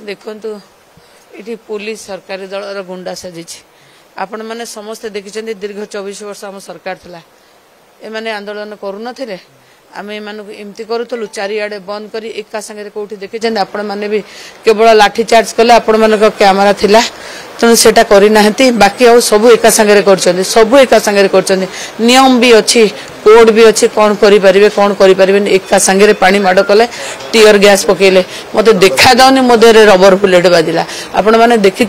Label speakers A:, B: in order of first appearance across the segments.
A: देखु ये पुलिस सरकारी दलर गुंडा साजी आपण मैंने समस्ते देखी दीर्घ 24 वर्ष आम सरकार थिला एमाने आंदोलन करूँ आम एमती करूँ चारिआडे बंद कर एका सागर कौटी देखी आपण मैंने भी केवल लाठीचार्ज कले आपण मान कैमेरा थिला तेणु सेटा करना बाकी आउ सब एका सागर कर सब एका सागर कर नियम भी अच्छी कोड भी अच्छी कौन करें कौन करें एका सागर पानी माड़ कले टीयर गैस पकेले मत देखा दाउनी मो देह रबर बुलेट बाजिला आपण मैंने देखी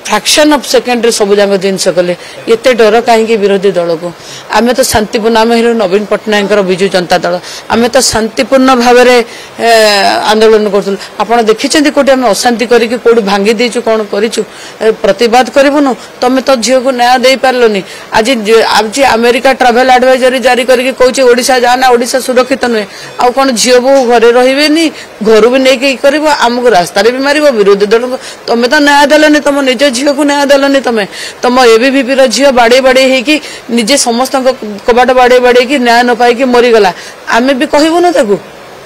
A: फ्रैक्शन ऑफ सेकेंड सब जाक जिनस कले एत डर कहीं विरोधी दल को आम तो शांतिपूर्ण आम हेलु नवीन पट्टनायक विजु जनता दल आम तो शांतिपूर्ण भाव आंदोलन करूँ आपड़ देखी कौटे आम अशांति करके कौट भांगी देचु कौन करूँ प्रतिवाद करूँ तुम तो झील को न्याय दे पार्लनि आज आज अमेरिका ट्रावेल एडवाइजरी जारी करके कौचे ओडिशा जाना ओडिशा सुरक्षित नुहे आउ कौन झील बो घरे रही घर भी नहीं कर आमको रास्तार भी मार विरोधी दल को तुम तो न्याय देलनि तुम निज झील को न्याय देलनि तुम एबीवीपी झील बाड़े बाड़े होगी निजे समस्त कबाट बाड़े बाड़े की न्याय न पाई मरीगला आम भी कहबुन ताकू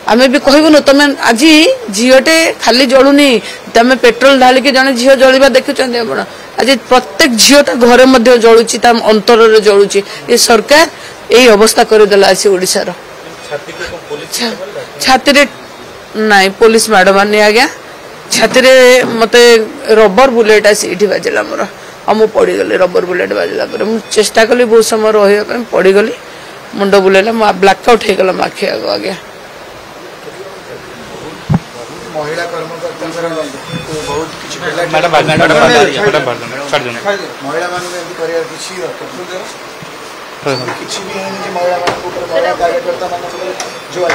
A: आम भी कहबुन तुम आज झीलटे खाली जलुनी तुम पेट्रोल ढालिकी जड़े झील जलिबा देखुं आप आज प्रत्येक झीलटा घरे मध्य जलुची अंतर जलुची ये सरकार यही अवस्था करदेला आसी ओडिशार छाती नाई पुलिस मैड मानी आज्ञा छाती मते रबर बुलेट आसी बाजिला मोर मु पड़गली रबर बुलेट बाजिला चेष्टा कली बहुत समय रही पड़गली मुंड बुलेला ब्लैकआउट होगला आखि आग आज्ञा
B: जो